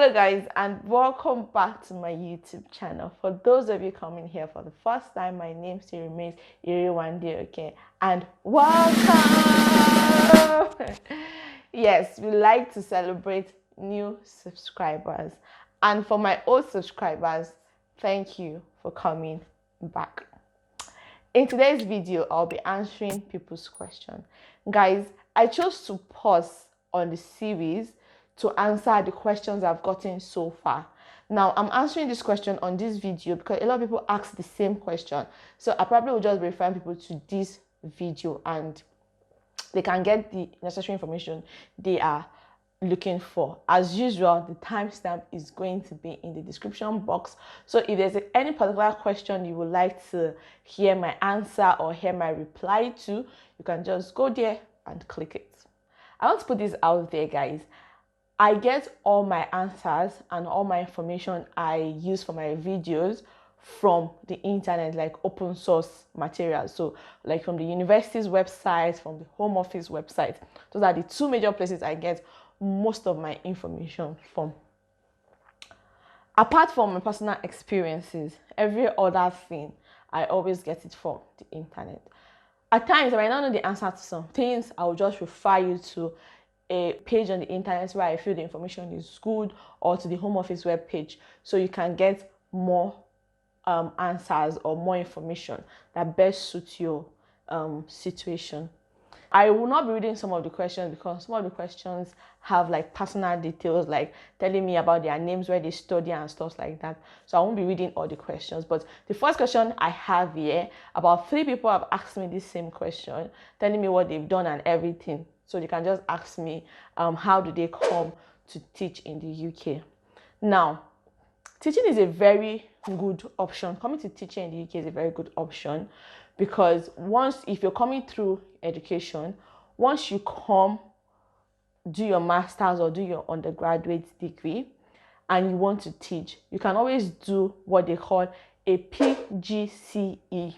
Hello guys, and welcome back to my YouTube channel. For those of you coming here for the first time, my name still remains Iriwande, okay? And welcome. Yes, we like to celebrate new subscribers, and for my old subscribers, thank you for coming back. In today's video, I'll be answering people's questions. Guys, I chose to pause on the series to answer the questions I've gotten so far. Now, I'm answering this question on this video because a lot of people ask the same question. So I probably will just be referring people to this video and they can get the necessary information they are looking for. As usual, the timestamp is going to be in the description box. So if there's any particular question you would like to hear my answer or hear my reply to, you can just go there and click it. I want to put this out there, guys. I get all my answers and all my information I use for my videos from the internet, like open source materials. So like from the university's website, from the home office website. Those are the two major places I get most of my information from. Apart from my personal experiences, every other thing, I always get it from the internet. At times, if I don't know the answer to some things, I will just refer you to a page on the internet where I feel the information is good, or to the home office web page, so you can get more answers or more information that best suits your situation. I will not be reading some of the questions because some of the questions have like personal details, like telling me about their names, where they study and stuff like that. So I won't be reading all the questions. But the first question I have here, about 3 people have asked me this same question, telling me what they've done and everything. So you can just ask me, how do they come to teach in the UK? Now, teaching is a very good option. Coming to teaching in the UK is a very good option because if you're coming through education, once you come do your master's or do your undergraduate degree and you want to teach, you can always do what they call a PGCE.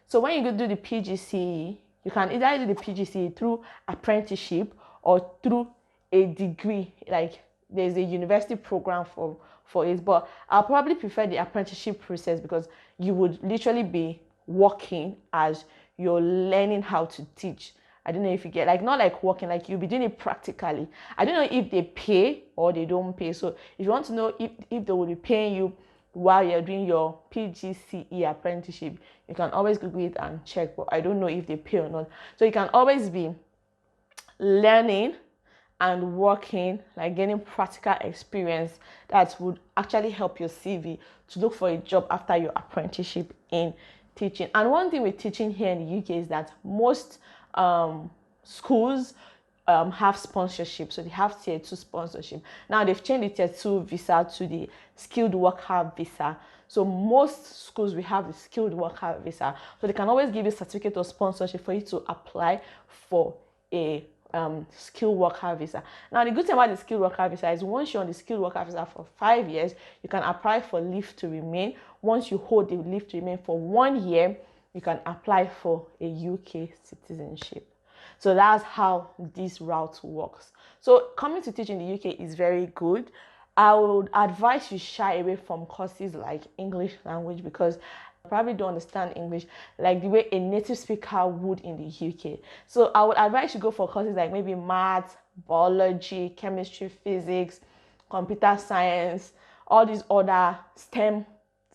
So when you go do the PGCE, you can either do the PGCE through apprenticeship or through a degree. Like there's a university program for it, but I'll probably prefer the apprenticeship process because you would literally be working as you're learning how to teach. I don't know if you get, like, not like working, like you'll be doing it practically. I don't know if they pay or they don't pay. So if you want to know if they will be paying you while you're doing your PGCE apprenticeship, you can always Google it and check, but I don't know if they pay or not. So you can always be learning and working, like getting practical experience that would actually help your CV to look for a job after your apprenticeship in teaching. And one thing with teaching here in the UK is that most schools have sponsorship. So they have tier 2 sponsorship. Now they've changed the tier 2 visa to the skilled worker visa. So most schools will have the skilled worker visa. So they can always give you a certificate of sponsorship for you to apply for a skilled worker visa. Now the good thing about the skilled worker visa is once you're on the skilled worker visa for 5 years, you can apply for leave to remain. Once you hold the leave to remain for 1 year, you can apply for a UK citizenship. So that's how this route works. So coming to teach in the UK is very good. I would advise you shy away from courses like English language because you probably don't understand English like the way a native speaker would in the UK. So I would advise you go for courses like maybe math, biology, chemistry, physics, computer science, all these other STEM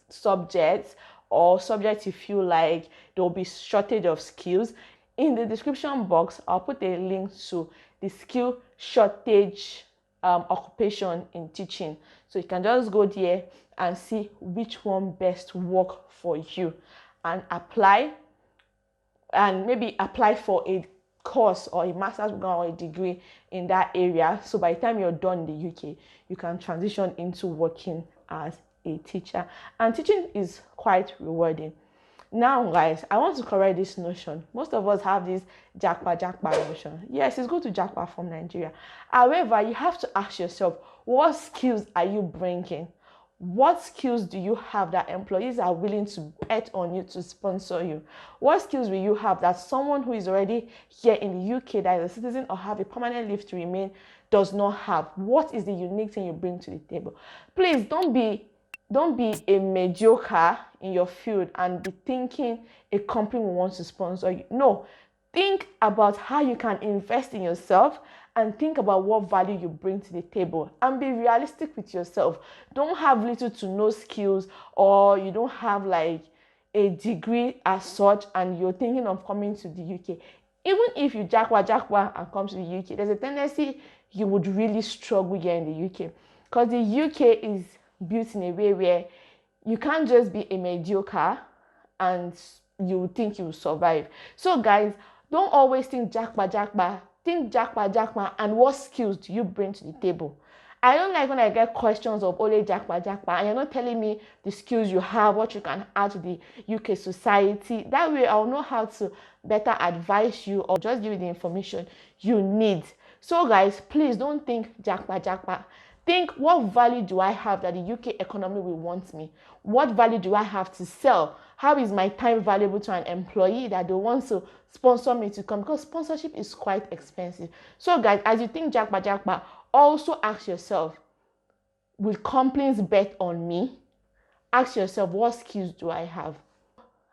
subjects, or subjects you feel like there will be shortage of skills. In the description box, I'll put a link to the skill shortage occupation in teaching. So you can just go there and see which one best work for you and apply, and maybe apply for a course or a master's program or a degree in that area. So by the time you're done in the UK, you can transition into working as a teacher, and teaching is quite rewarding. Now guys, I want to correct this notion. Most of us have this jackpot notion. Yes, it's good to jackpot from Nigeria. However, you have to ask yourself, what skills are you bringing? What skills do you have that employees are willing to bet on you to sponsor you? What skills will you have that someone who is already here in the UK, that is a citizen or have a permanent leave to remain, does not have? What is the unique thing you bring to the table? Please don't be a mediocre in your field and be thinking a company will want to sponsor you. No, think about how you can invest in yourself and think about what value you bring to the table, and be realistic with yourself. Don't have little to no skills, or you don't have like a degree as such and you're thinking of coming to the UK. Even if you jackpot and come to the UK, there's a tendency you would really struggle here in the UK, because the UK is built in a way where you can't just be a mediocre and you think you will survive. So guys, don't always think jackpot. Think jackpot, and what skills do you bring to the table? I don't like when I get questions of only jackpot, and you're not telling me the skills you have, what you can add to the UK society. That way I'll know how to better advise you or just give you the information you need. So guys, please don't think jackpot. Think, what value do I have that the UK economy will want me? What value do I have to sell? How is my time valuable to an employee that they want to sponsor me to come? Because sponsorship is quite expensive. So guys, as you think jackpot, also ask yourself, will companies bet on me? Ask yourself, what skills do I have?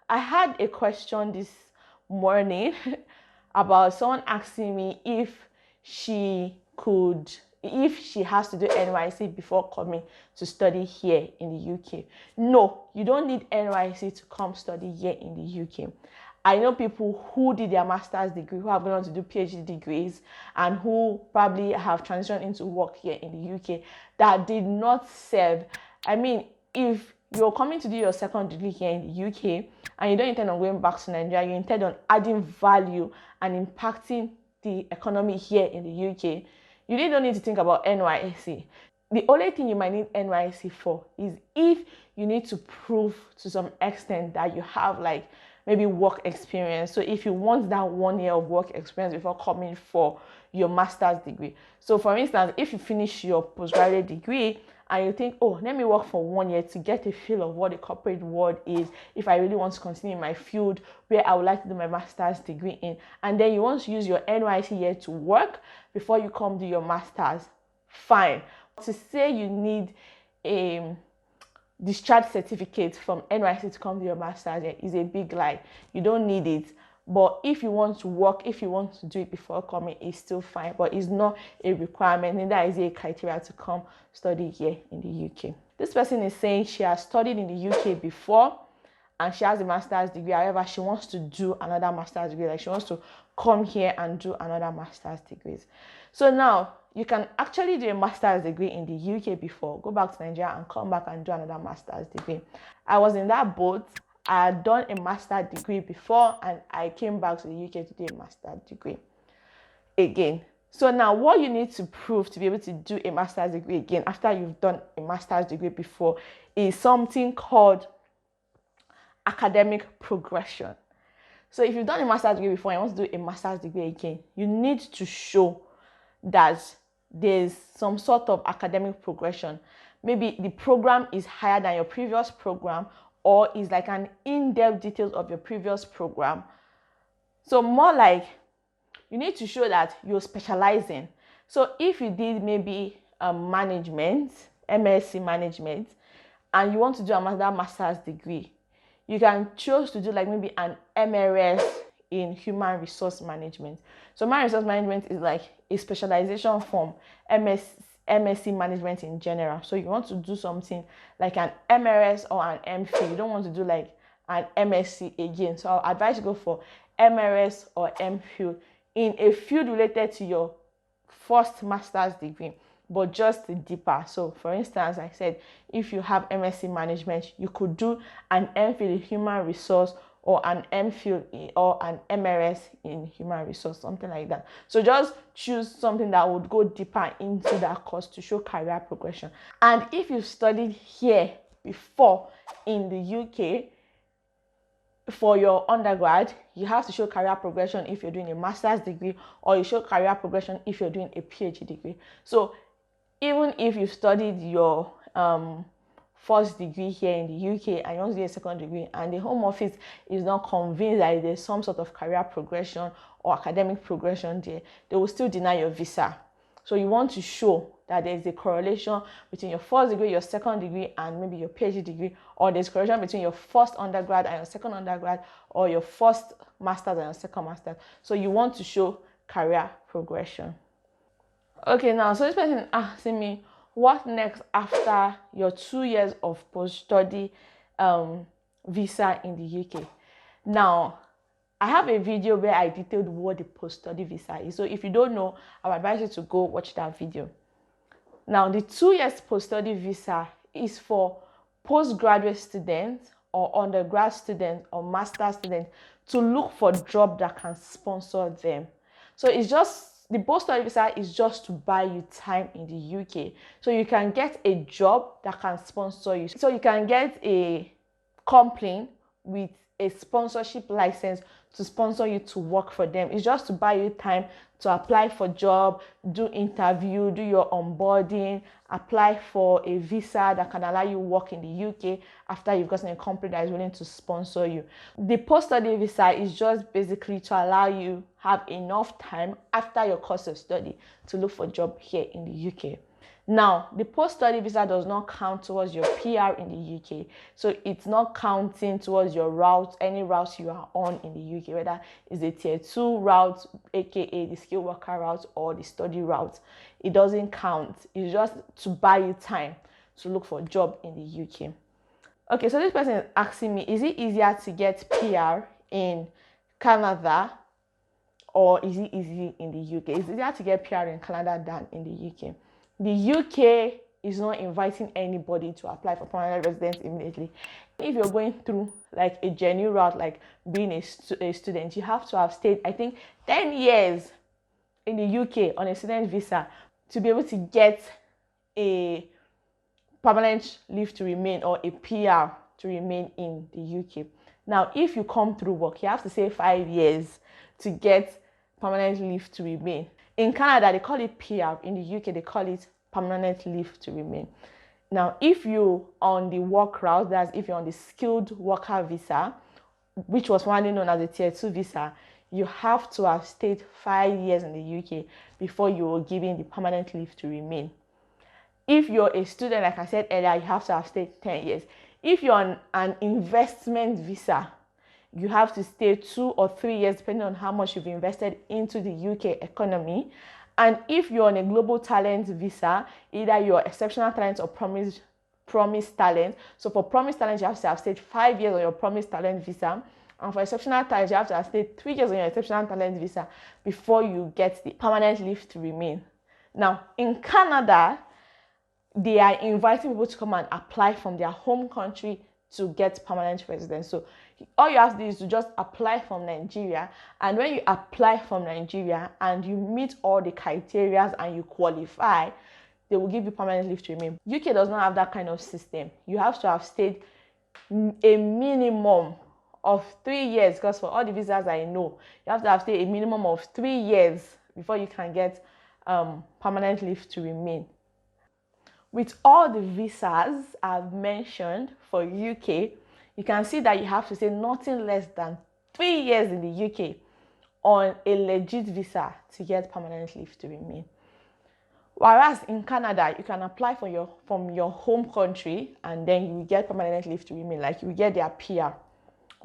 I had a question this morning about someone asking me if she has to do NYSC before coming to study here in the UK. No, you don't need NYSC to come study here in the UK. I know people who did their master's degree, who have gone on to do PhD degrees, and who probably have transitioned into work here in the UK that did not serve. I mean, if you're coming to do your second degree here in the UK and you don't intend on going back to Nigeria, you intend on adding value and impacting the economy here in the UK, you really don't need to think about NYSC. The only thing you might need NYSC for is if you need to prove to some extent that you have like maybe work experience. So if you want that 1 year of work experience before coming for your master's degree. So for instance, if you finish your postgraduate degree and you think, oh, let me work for 1 year to get a feel of what the corporate world is, if I really want to continue in my field where I would like to do my master's degree in, and then you want to use your NYSC year to work before you come do your master's, fine. To say you need a discharge certificate from NYSC to come to your master's is a big lie. You don't need it. But if you want to work, if you want to do it before coming, it's still fine. But it's not a requirement, neither is it a criteria to come study here in the UK. This person is saying she has studied in the UK before and she has a master's degree. However, she wants to do another master's degree. Like she wants to come here and do another master's degree. So now you can actually do a master's degree in the UK before, go back to Nigeria and come back and do another master's degree. I was in that boat. I had done a master's degree before and I came back to the UK to do a master's degree again. So now what you need to prove to be able to do a master's degree again after you've done a master's degree before is something called academic progression. So if you've done a master's degree before and you want to do a master's degree again, you need to show that there's some sort of academic progression. Maybe the program is higher than your previous program, or is like an in-depth details of your previous program. So more like you need to show that you're specializing. So if you did maybe management, MSc management, and you want to do another master's degree, you can choose to do like maybe an MRS in human resource management. So human resource management is like a specialization from MSc management in general. So you want to do something like an MRS or an MPhil. You don't want to do like an MSc again. So I'll advise you go for MRS or MPhil in a field related to your first master's degree, but just deeper. So for instance, I said if you have MSc management, you could do an MPhil in human resource or an MPhil or an MRS in human resource, something like that. So just choose something that would go deeper into that course to show career progression. And if you studied here before in the UK for your undergrad, you have to show career progression if you're doing a master's degree, or you show career progression if you're doing a PhD degree. So even if you studied your first degree here in the UK and you want to do a second degree and the Home Office is not convinced that there's some sort of career progression or academic progression there, they will still deny your visa. So you want to show that there's a correlation between your first degree, your second degree, and maybe your PhD degree, or there's correlation between your first undergrad and your second undergrad, or your first master's and your second master's. So you want to show career progression. Okay, now, so this person asking me, what next after your 2 years of post-study visa in the UK? Now, I have a video where I detailed what the post-study visa is. So if you don't know, I would advise you to go watch that video. Now, the 2 years post-study visa is for postgraduate students or undergrad students or master students to look for a job that can sponsor them. So it's just, the post-study visa is just to buy you time in the UK. So you can get a job that can sponsor you. So you can get a company with a sponsorship license to sponsor you to work for them. It's just to buy you time to apply for job, do interview, do your onboarding, apply for a visa that can allow you work in the UK after you've gotten a company that is willing to sponsor you. The post-study visa is just basically to allow you have enough time after your course of study to look for a job here in the UK. Now, the post-study visa does not count towards your PR in the UK. So it's not counting towards your route, any routes you are on in the UK, whether it's a tier 2 route, aka the skilled worker route, or the study route. It doesn't count. It's just to buy you time to look for a job in the UK. Okay, so this person is asking me, is it easier to get PR in Canada or is it easy in the UK? It's easier to get PR in Canada than in the UK. The UK is not inviting anybody to apply for permanent residence immediately. If you're going through like a genuine route, like being a student, you have to have stayed, I think, 10 years in the UK on a student visa to be able to get a permanent leave to remain or a PR to remain in the UK. Now, if you come through work, you have to stay 5 years to get permanent leave to remain. In Canada, they call it PR. In the UK, they call it permanent leave to remain. Now, if you're on the work route, that's if you're on the skilled worker visa, which was formerly known as a tier 2 visa, you have to have stayed 5 years in the UK before you were given the permanent leave to remain. If you're a student, like I said earlier, you have to have stayed 10 years. If you're on an investment visa, you have to stay 2 or 3 years, depending on how much you've invested into the UK economy. And if you're on a global talent visa, either you're exceptional talent or promised talent. So for promised talent, you have to have stayed 5 years on your promised talent visa. And for exceptional talent, you have to have stayed 3 years on your exceptional talent visa before you get the permanent leave to remain. Now, in Canada, they are inviting people to come and apply from their home country to get permanent residence. So all you have to do is to just apply from Nigeria, and when you apply from Nigeria and you meet all the criteria and you qualify, they will give you permanent leave to remain. UK does not have that kind of system. You have to have stayed a minimum of 3 years, because for all the visas I know, you have to have stayed a minimum of 3 years before you can get permanent leave to remain. With all the visas I've mentioned for UK, you can see that you have to stay nothing less than 3 years in the UK on a legit visa to get permanent leave to remain. Whereas in Canada, you can apply from your home country and then you will get permanent leave to remain, like you will get their PR.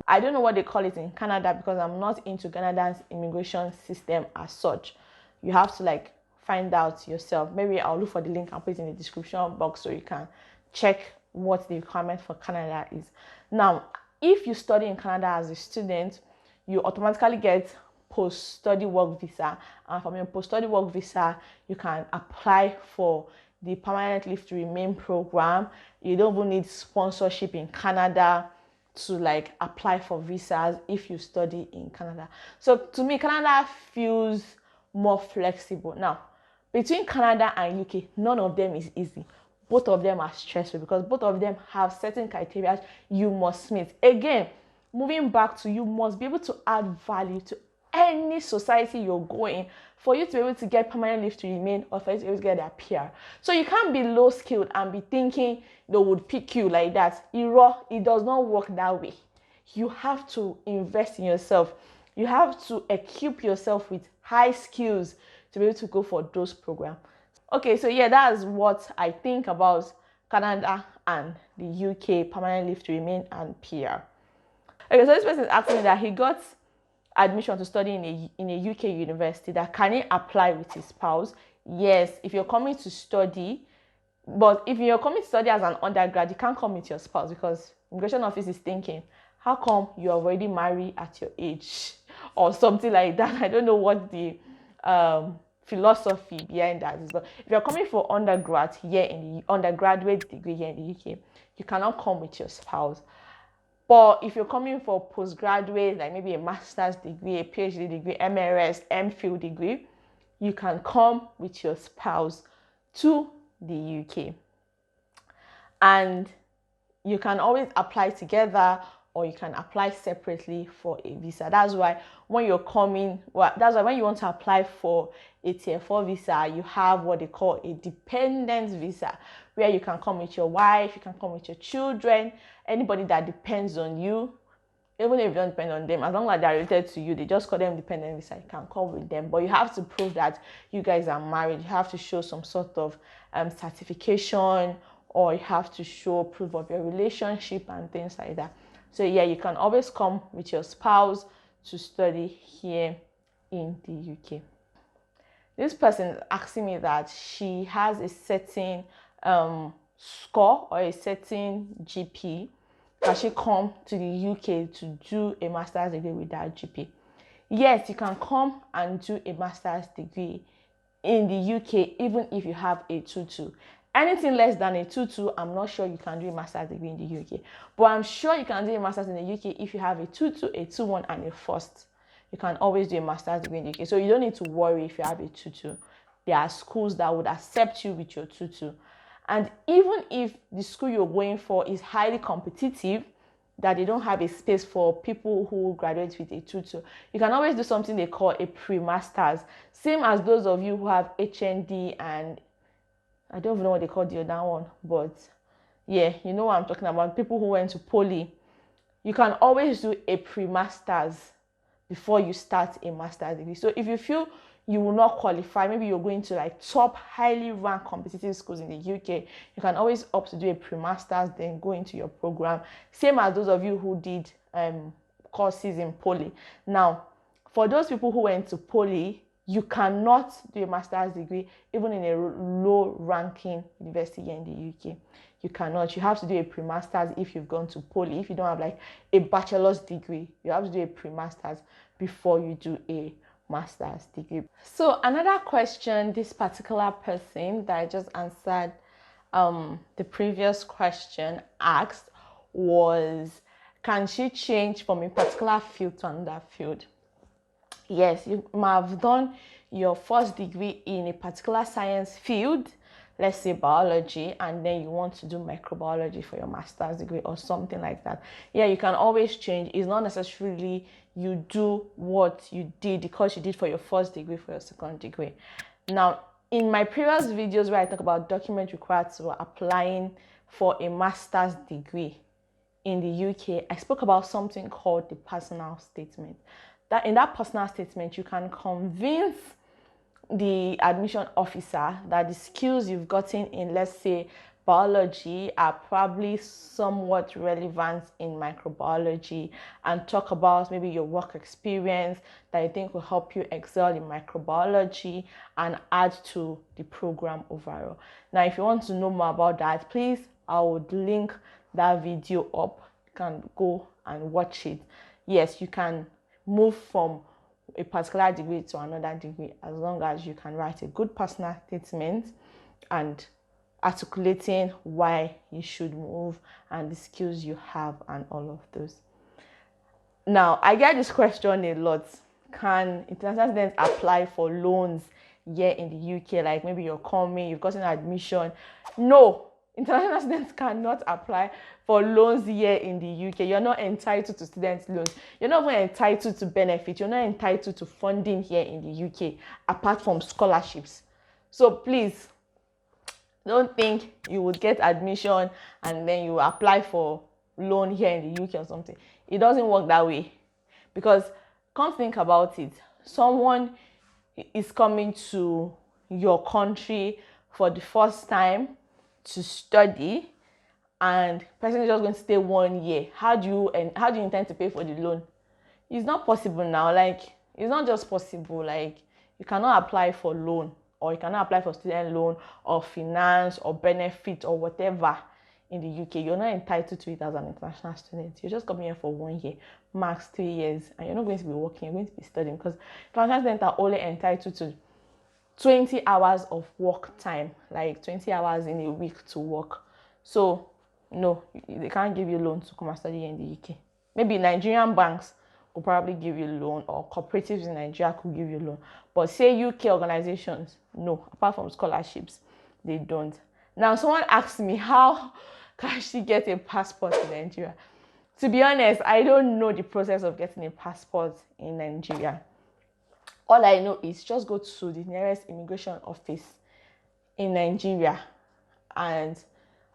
I don't know what they call it in Canada because I'm not into Canada's immigration system as such. You have to find out yourself. Maybe I'll look for the link and put it in the description box so you can check what the requirement for Canada is. Now, if you study in Canada as a student, you automatically get post-study work visa, and from your post-study work visa, you can apply for the permanent leave to remain program. You don't even need sponsorship in Canada to apply for visas if you study in Canada. So to me, Canada feels more flexible. Now, between Canada and UK, none of them is easy. Both of them are stressful because both of them have certain criteria you must meet. Again, moving back to, you must be able to add value to any society you're going for you to be able to get permanent leave to remain or for you to be able to get their PR. So you can't be low skilled and be thinking they would pick you like that. It does not work that way. You have to invest in yourself. You have to equip yourself with high skills to be able to go for those programs. Okay, so yeah, that's what I think about Canada and the UK permanent leave to remain and PR. Okay, so this person is asking me that he got admission to study in a UK university, that can he apply with his spouse? Yes, if you're coming to study, but if you're coming to study as an undergrad, you can't come with your spouse, because immigration office is thinking, how come you're already married at your age or something like that. I don't know what the philosophy behind that is, but if you're coming for undergrad here in the undergraduate degree here in the UK, you cannot come with your spouse. But if you're coming for postgraduate, like maybe a master's degree, a PhD degree, MRS, MPhil degree, you can come with your spouse to the UK. And you can always apply together, or you can apply separately for a visa. That's why when you're coming, that's why when you want to apply for a tier 4 visa, you have what they call a dependent visa, where you can come with your wife, you can come with your children, anybody that depends on you. Even if you don't depend on them, as long as they're related to you, they just call them dependent visa, you can come with them. But you have to prove that you guys are married. You have to show some sort of certification, or you have to show proof of your relationship and things like that. So yeah, you can always come with your spouse to study here in the UK. This person is asking me that she has a certain score or a certain GP. Can she come to the UK to do a master's degree with that GP? Yes, you can come and do a master's degree in the UK even if you have a 2-2. Anything less than a 2-2, I'm not sure you can do a master's degree in the UK. But I'm sure you can do a master's in the UK if you have a 2-2, a 2-1, and a first. You can always do a master's degree in the UK. So you don't need to worry if you have a 2-2. There are schools that would accept you with your 2-2. And even if the school you're going for is highly competitive, that they don't have a space for people who graduate with a 2-2, you can always do something they call a pre-masters. Same as those of you who have HND and I don't even know what they call the other one, but yeah, you know what I'm talking about. People who went to poly, you can always do a pre-masters before you start a master's degree. So if you feel you will not qualify, maybe you're going to like top highly ranked competitive schools in the UK, you can always opt to do a pre-masters, then go into your program. Same as those of you who did courses in poly. Now, for those people who went to poly, you cannot do a master's degree even in a low-ranking university here in the UK. You cannot. You have to do a pre-master's if you've gone to poly. If you don't have like a bachelor's degree, you have to do a pre-master's before you do a master's degree. So another question this particular person that I just answered the previous question asked was, can she change from a particular field to another field? Yes, you might have done your first degree in a particular science field, let's say biology, and then you want to do microbiology for your master's degree or something like that. Yeah, you can always change. It's not necessarily you do what you did because you did for your first degree for your second degree. Now, in my previous videos where I talk about documents required to applying for a master's degree in the UK, I spoke about something called the personal statement. That in that personal statement, you can convince the admission officer that the skills you've gotten in, let's say, biology are probably somewhat relevant in microbiology, and talk about maybe your work experience that you think will help you excel in microbiology and add to the program overall. Now, if you want to know more about that, please, I would link that video up. You can go and watch it. Yes, you can move from a particular degree to another degree as long as you can write a good personal statement and articulating why you should move and the skills you have and all of those. Now, I get this question a lot. Can international students apply for loans here in the UK? Like maybe you're coming, you've gotten admission. No, international students cannot apply for loans here in the UK. You're not entitled to student loans. You're not even entitled to benefit. You're not entitled to funding here in the UK apart from scholarships. So please, don't think you would get admission and then you apply for loan here in the UK or something. It doesn't work that way, because come think about it. Someone is coming to your country for the first time to study, and person is just going to stay 1 year. How do you intend to pay for the loan? It's not possible now. Like, it's not just possible. Like, you cannot apply for loan, or you cannot apply for student loan or finance or benefit or whatever in the UK. You're not entitled to it as an international student. You're just coming here for 1 year, max 3 years, and you're not going to be working. You're going to be studying, because international students are only entitled to 20 hours of work time, like 20 hours in a week to work. So no, they can't give you loan to come and study in the UK. Maybe Nigerian banks will probably give you loan, or cooperatives in Nigeria could give you loan. But say UK organizations, no, apart from scholarships, they don't. Now, someone asked me, how can she get a passport in Nigeria? To be honest, I don't know the process of getting a passport in Nigeria. All I know is just go to the nearest immigration office in Nigeria and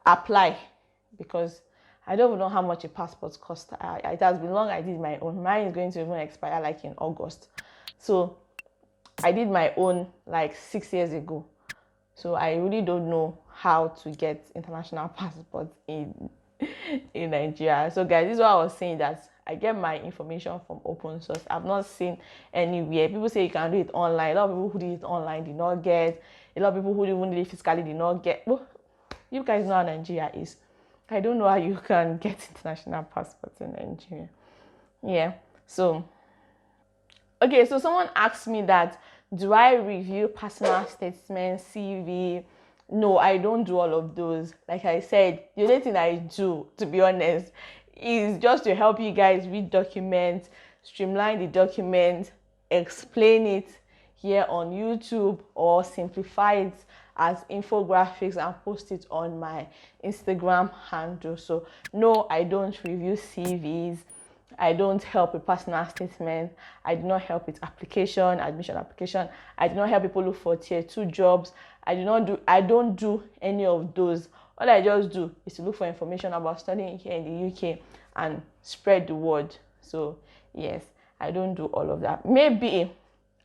apply, because I don't even know how much a passport costs. It has been long I did my own. Mine is going to even expire like in August. So I did my own like 6 years ago. So I really don't know how to get international passports in Nigeria. So guys, this is what I was saying, that I get my information from open source. I've not seen anywhere. People say you can do it online. A lot of people who did it online did not get. A lot of people who even did it physically did not get. Well, you guys know how Nigeria is. I don't know how you can get international passports in Nigeria. Yeah. So, okay. So someone asked me that, do I review personal statements, CV? No, I don't do all of those. Like I said, the only thing I do, to be honest, is just to help you guys read documents, streamline the document, explain it here on YouTube, or simplify it as infographics and post it on my Instagram handle. So no, I don't review CVs. I don't help with personal statement. I do not help with admission application. I do not help people look for tier 2 jobs. I don't do any of those. All I just do is to look for information about studying here in the UK and spread the word. So yes, I don't do all of that. Maybe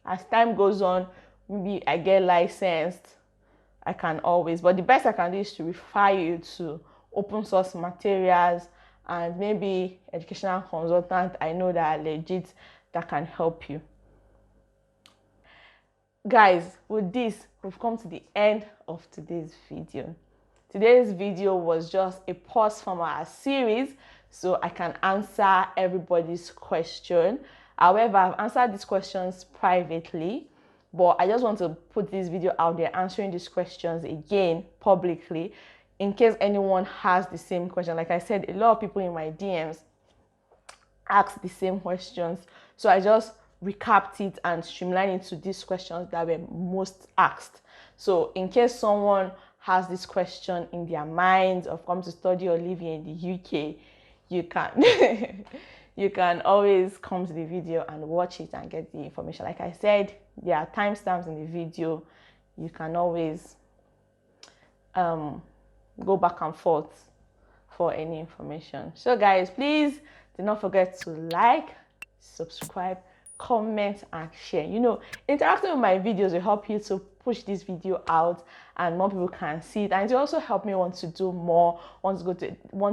as time goes on, maybe I get licensed, I can always, but the best I can do is to refer you to open source materials and maybe educational consultant I know that are legit, that can help you. Guys, with this, we've come to the end of today's video. Today's video was just a pause from our series so I can answer everybody's question. However, I've answered these questions privately, but I just want to put this video out there answering these questions again publicly in case anyone has the same question. Like I said, a lot of people in my DMs ask the same questions. So I just recapped it and streamlined it to these questions that were most asked. So in case someone has this question in their minds of come to study or live here in the UK, you can you can always come to the video and watch it and get the information. Like I said, there are timestamps in the video. You can always go back and forth for any information. So guys, please do not forget to like, subscribe, comment, and share. You know, interacting with my videos will help you to push this video out and more people can see it, and it will also help me want to do more, want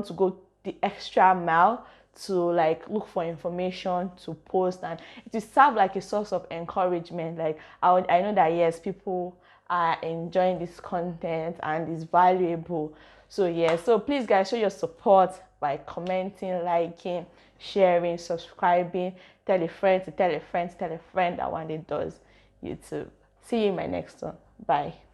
to go the extra mile to like look for information to post, and it will serve like a source of encouragement. Like I know that yes, people are enjoying this content and it's valuable. So yeah, so please guys, show your support by commenting, liking, sharing, subscribing, tell a friend to tell a friend to tell a friend that one day does YouTube. See you in my next one. Bye.